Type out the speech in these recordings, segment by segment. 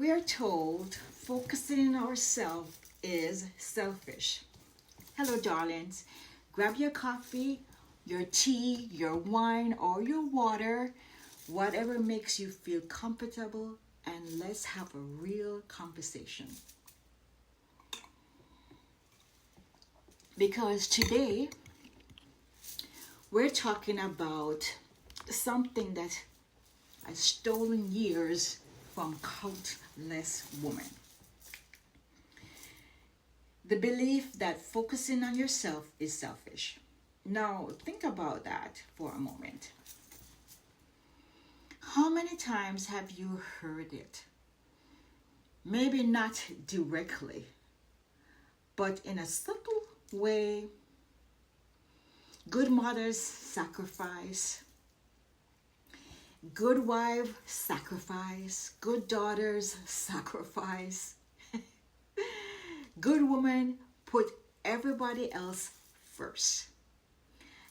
We are told focusing on ourselves is selfish. Hello, darlings. Grab your coffee, your tea, your wine, or your water, whatever makes you feel comfortable, and let's have a real conversation. Because today we're talking about something that has stolen years from countless women. The belief that focusing on yourself is selfish. Now, think about that for a moment. How many times have you heard it? Maybe not directly, but in a subtle way. Good mothers sacrifice, good wife sacrifice, good daughters sacrifice. Good women put everybody else first.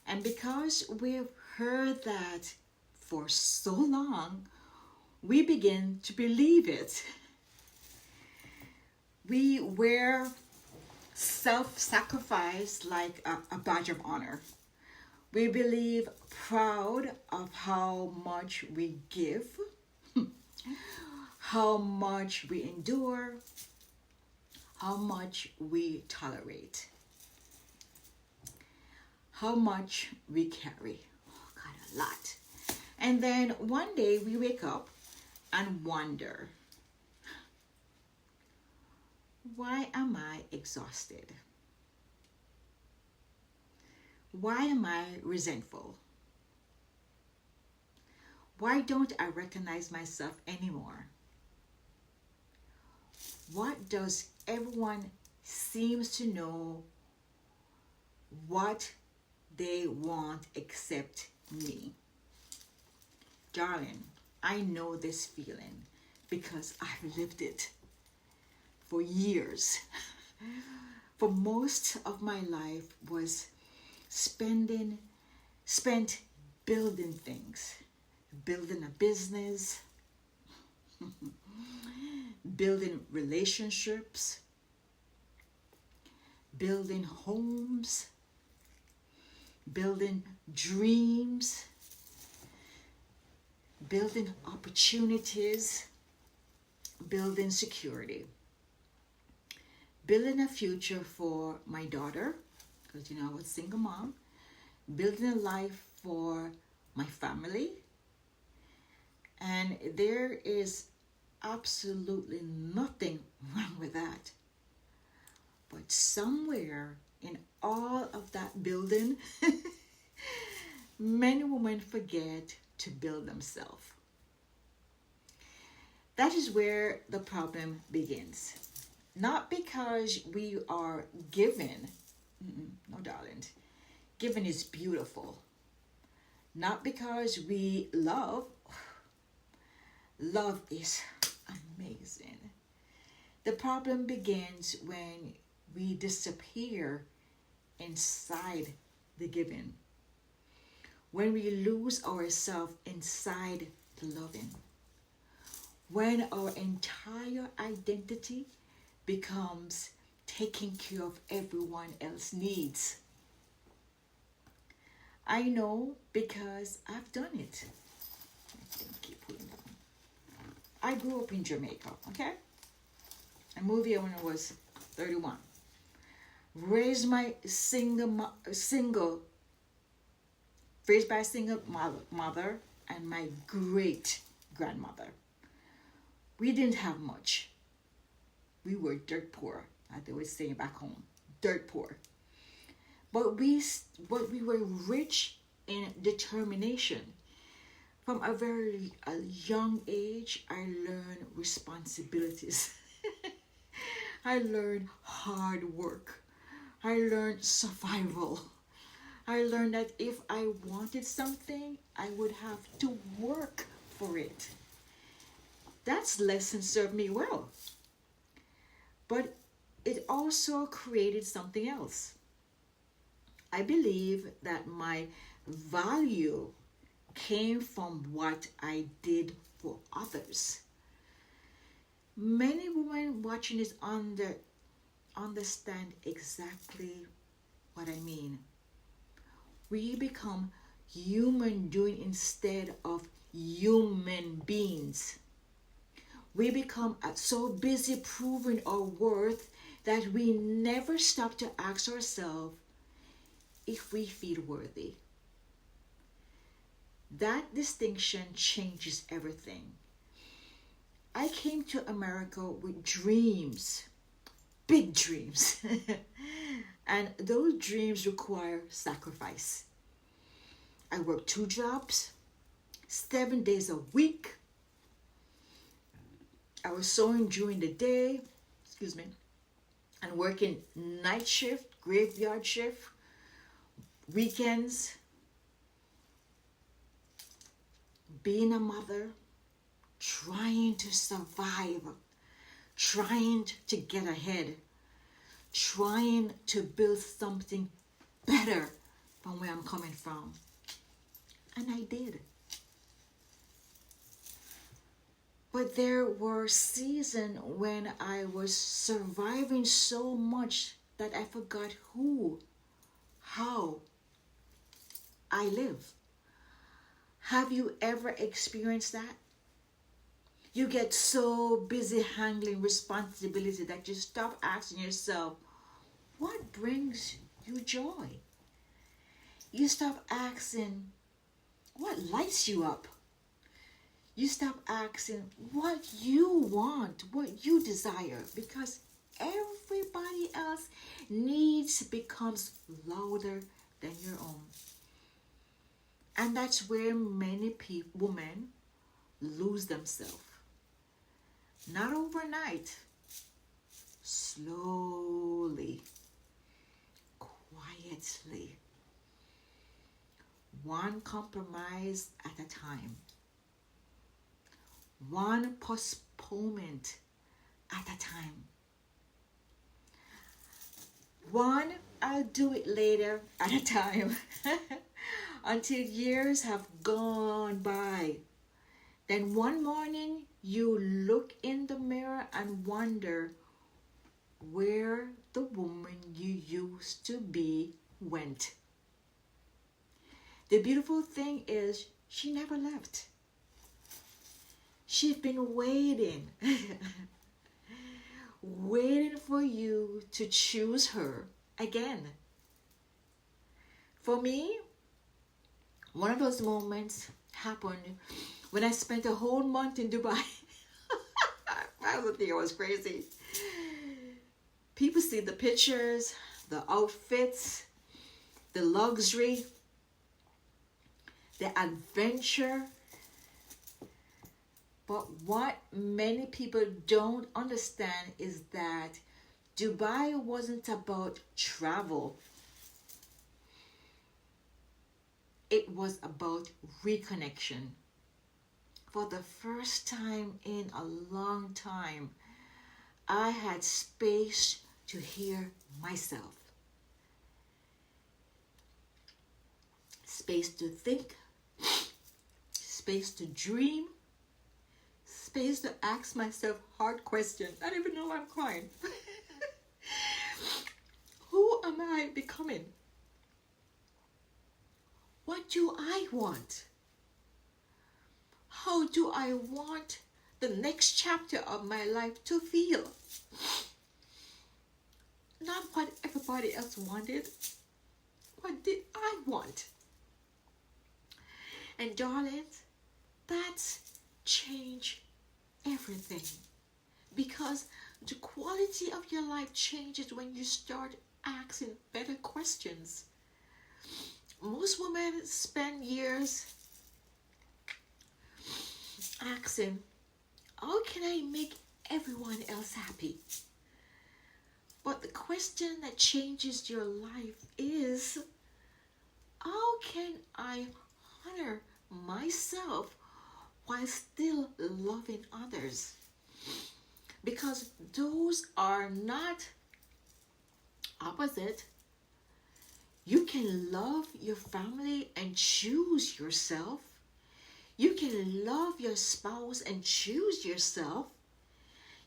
And because we've heard that for so long, we begin to believe it. We wear self-sacrifice like a badge of honor. We believe proud of how much we give, how much we endure, how much we tolerate, how much we carry. Oh God, a lot. And then one day we wake up and wonder, why am I exhausted? Why am I resentful? Why don't I recognize myself anymore? What does everyone seems to know what they want except me? Darling, I know this feeling because I've lived it for years. For most of my life was spent building things, building a business, building relationships, building homes, building dreams, building opportunities, building security, building a future for my daughter, because I was a single mom, building a life for my family. And there is absolutely nothing wrong with that. But somewhere in all of that building, many women forget to build themselves. That is where the problem begins. Not because we are given, no, darling, giving is beautiful. Not because we love is amazing. The problem begins when we disappear inside the giving. When we lose ourselves inside the loving. When our entire identity becomes taking care of everyone else's needs. I know because I've done it. I grew up in Jamaica, okay? I moved here when I was 31. Raised by a single mother and my great grandmother. We didn't have much. We were dirt poor, like they would say back home, dirt poor. But we were rich in determination. From a very young age, I learned responsibilities. I learned hard work. I learned survival. I learned that if I wanted something, I would have to work for it. That lesson served me well. But it also created something else. I believe that my value came from what I did for others. Many women watching this understand exactly what I mean. We become human doing instead of human beings. We become so busy proving our worth that we never stop to ask ourselves if we feel worthy. That distinction changes everything. I came to America with dreams, big dreams. And those dreams require sacrifice. I worked 2 jobs, 7 days a week. I was sewing during the day, and working night shift, graveyard shift, weekends, being a mother, trying to survive, trying to get ahead, trying to build something better from where I'm coming from. And I did. But there were seasons when I was surviving so much that I forgot how I live. Have you ever experienced that? You get so busy handling responsibility that you stop asking yourself, what brings you joy? You stop asking, what lights you up? You stop asking what you want, what you desire, because everybody else needs becomes louder than your own. And that's where many women lose themselves. Not overnight, slowly, quietly, one compromise at a time, one postponement at a time, one I'll do it later at a time, until years have gone by. Then one morning you look in the mirror and wonder where the woman you used to be went. The beautiful thing is she never left. She's been waiting, waiting for you to choose her again. For me, one of those moments happened when I spent a whole month in Dubai. I was thinking I was crazy. People see the pictures, the outfits, the luxury, the adventure. But what many people don't understand is that Dubai wasn't about travel. It was about reconnection. For the first time in a long time, I had space to hear myself. Space to think, space to dream, space to ask myself hard questions. I don't even know why I'm crying. Who am I becoming? What do I want? How do I want the next chapter of my life to feel? Not what everybody else wanted. What did I want? And darlings, that's changed everything. Because the quality of your life changes when you start asking better questions. Most women spend years asking, how can I make everyone else happy? But the question that changes your life is, how can I honor myself while still loving others? Because those are not opposite. You can love your family and choose yourself. You can love your spouse and choose yourself.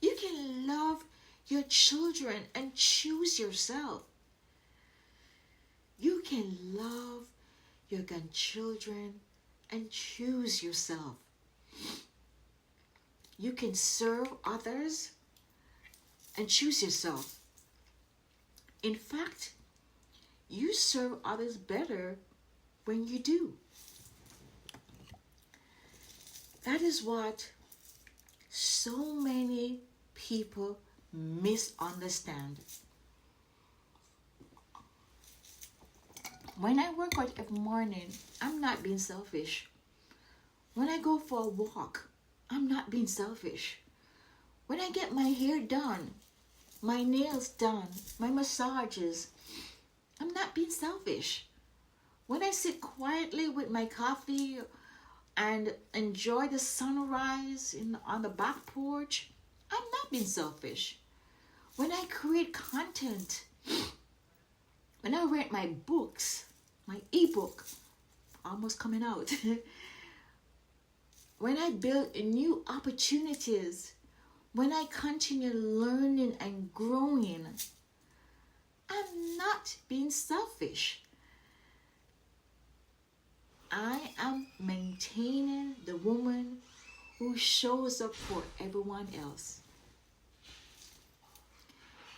You can love your children and choose yourself. You can love your grandchildren and choose yourself. You can serve others and choose yourself. In fact, you serve others better when you do. That is what so many people misunderstand. When I work out every morning, I'm not being selfish. When I go for a walk, I'm not being selfish. When I get my hair done, my nails done, my massages, I'm not being selfish. When I sit quietly with my coffee and enjoy the sunrise on the back porch, I'm not being selfish. When I create content, when I write my books, my ebook, almost coming out, when I build new opportunities, when I continue learning and growing, I'm not being selfish. I am maintaining the woman who shows up for everyone else.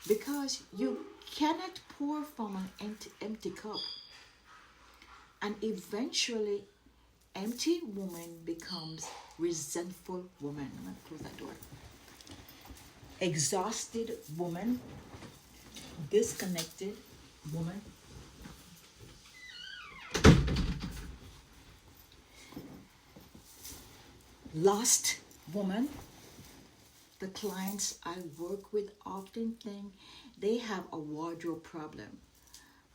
Because you cannot pour from an empty cup. And eventually, empty woman becomes resentful woman. I'm going to close that door. Exhausted woman, disconnected woman, lost woman. The clients I work with often think they have a wardrobe problem,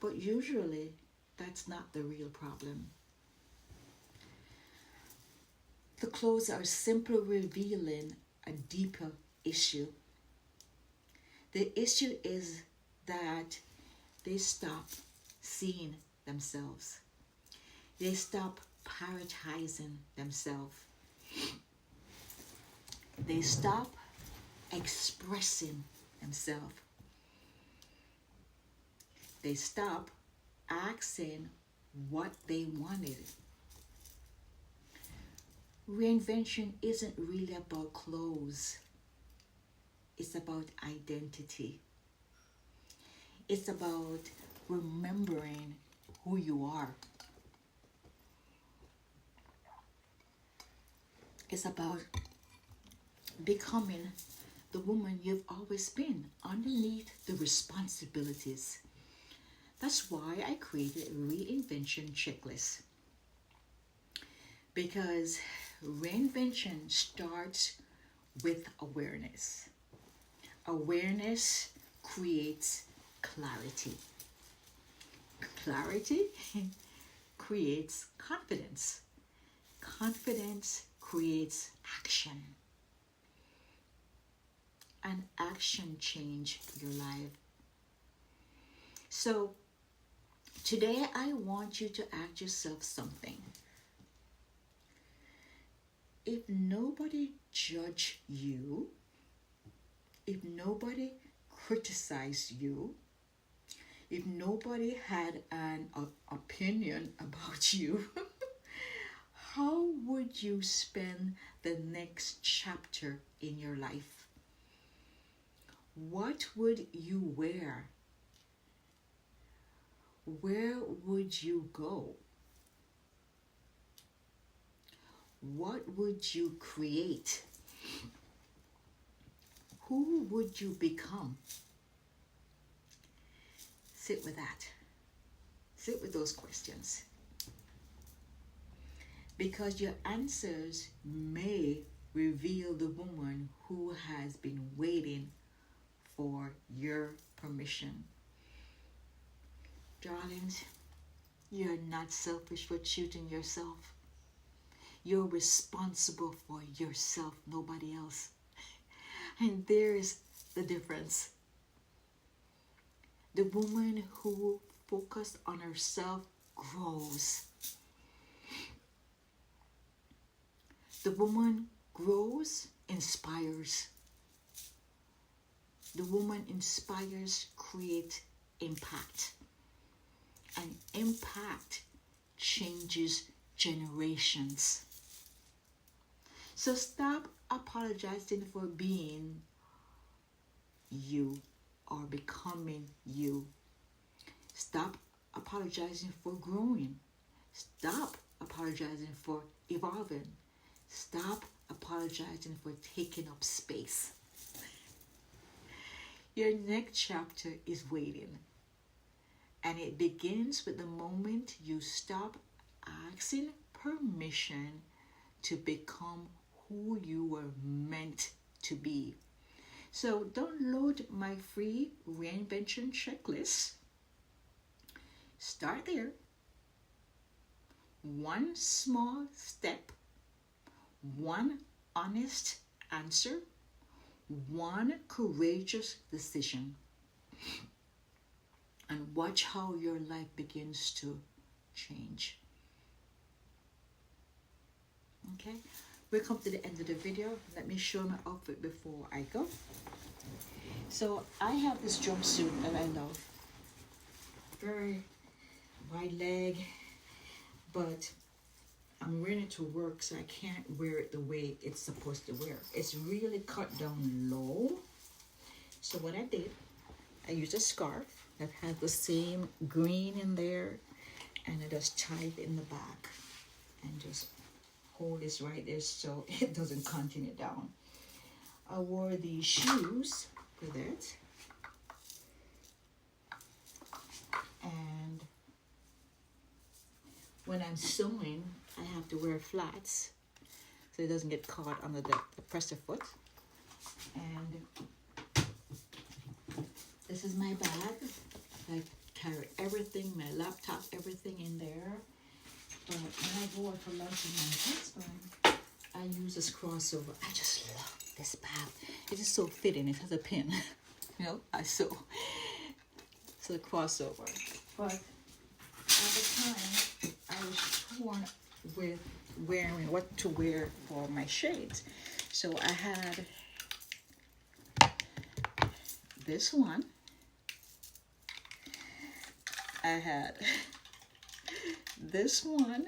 but usually that's not the real problem. The clothes are simply revealing a deeper issue. The issue is that they stop seeing themselves. They stop prioritizing themselves. They stop expressing themselves. They stop asking what they wanted. Reinvention isn't really about clothes. It's about identity. It's about remembering who you are. It's about becoming the woman you've always been underneath the responsibilities. That's why I created a reinvention checklist. Because reinvention starts with awareness. Awareness creates clarity. Clarity creates confidence. Confidence creates action. And action changes your life. So today I want you to ask yourself something. If nobody judged you, if nobody criticized you, if nobody had an opinion about you, how would you spend the next chapter in your life? What would you wear? Where would you go? What would you create? Who would you become? Sit with that. Sit with those questions. Because your answers may reveal the woman who has been waiting for your permission. Darlings, you're not selfish for choosing yourself. You're responsible for yourself, nobody else. And there's the difference. The woman who focuses on herself grows. The woman grows, inspires. The woman inspires, create impact. And impact changes generations. So stop apologizing for being you or becoming you. Stop apologizing for growing. Stop apologizing for evolving. Stop apologizing for taking up space. Your next chapter is waiting. And it begins with the moment you stop asking permission to become who you were meant to be. So download my free reinvention checklist. Start there. One small step, one honest answer, one courageous decision. And watch how your life begins to change. Okay, we'll come to the end of the video. Let me show my outfit before I go. So I have this jumpsuit that I love. Very wide leg, but I'm wearing it to work, so I can't wear it the way it's supposed to wear. It's really cut down low. So what I did, I used a scarf that had the same green in there, and I just tie it in the back and just hold this right there so it doesn't continue down. I wore these shoes with it, and when I'm sewing, I have to wear flats so it doesn't get caught under the presser foot. And this is my bag. I carry everything, my laptop, everything in there. But when I go out for lunch with my husband, I use this crossover. I just love this bag. It is so fitting. It has a pin. You know, I sew. So the crossover. But at the time, I was torn with wearing what to wear for my shades. So I had this one. I had this one,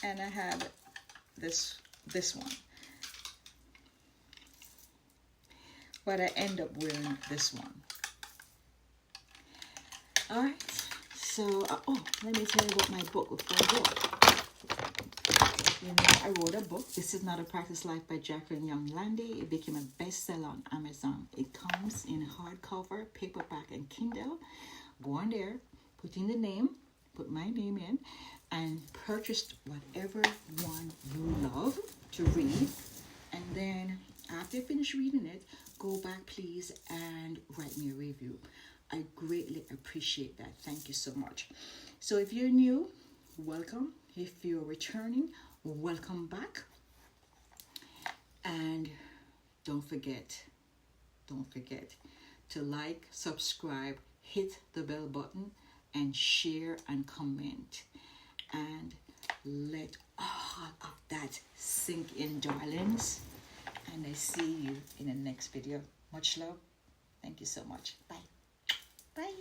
and I had this one. But I end up wearing this one. All right. So, let me tell you about my book before I go. You know, I wrote a book. This is Not a Practice Life by Jacqueline Young Landy. It became a bestseller on Amazon. It comes in hardcover, paperback, and Kindle. Go on there, put in the name, put my name in, and purchase whatever one you love to read. And then after you finish reading it, go back, please, and write me a review. I greatly appreciate that. Thank you so much. So if you're new, welcome. If you're returning, welcome back. And don't forget to like, subscribe, hit the bell button, and share and comment. And let all of that sink in, darlings. And I see you in the next video. Much love. Thank you so much. Bye. Bye.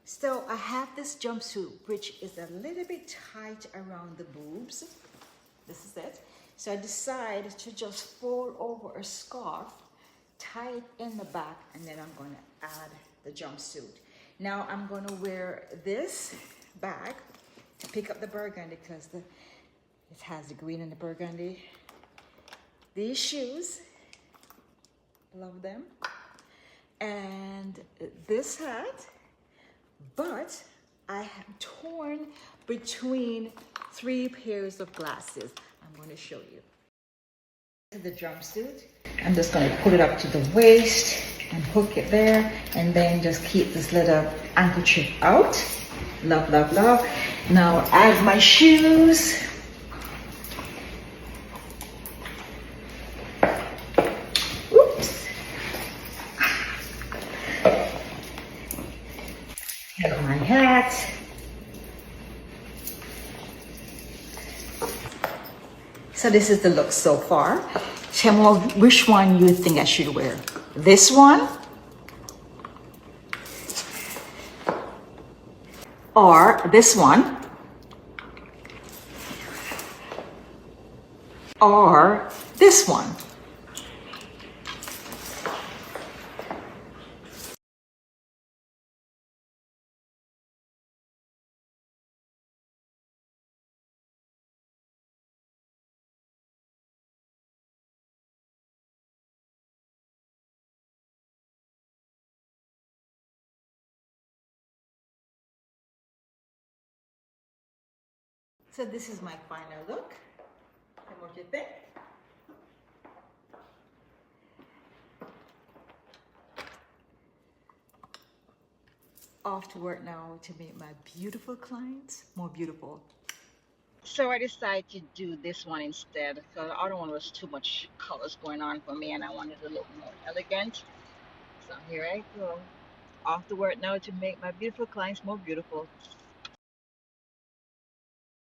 So I have this jumpsuit, which is a little bit tight around the boobs. This is it. So I decided to just fold over a scarf, tie it in the back, and then I'm going to add the jumpsuit. Now I'm going to wear this bag to pick up the burgundy because it has the green and the burgundy. These shoes, love them. And this hat. But I am torn between 3 pairs of glasses. I'm going to show you. The jumpsuit. I'm just going to pull it up to the waist and hook it there, and then just keep this little handkerchief out. Love, love, love. Now add my shoes. Oops. Have my hat. So this is the look so far. Tell me which one you think I should wear. This one or this one or this one. So this is my final look. And what do you think? Off to work now to make my beautiful clients more beautiful. So I decided to do this one instead because the other one was too much colors going on for me and I wanted to look more elegant. So here I go. Off to work now to make my beautiful clients more beautiful.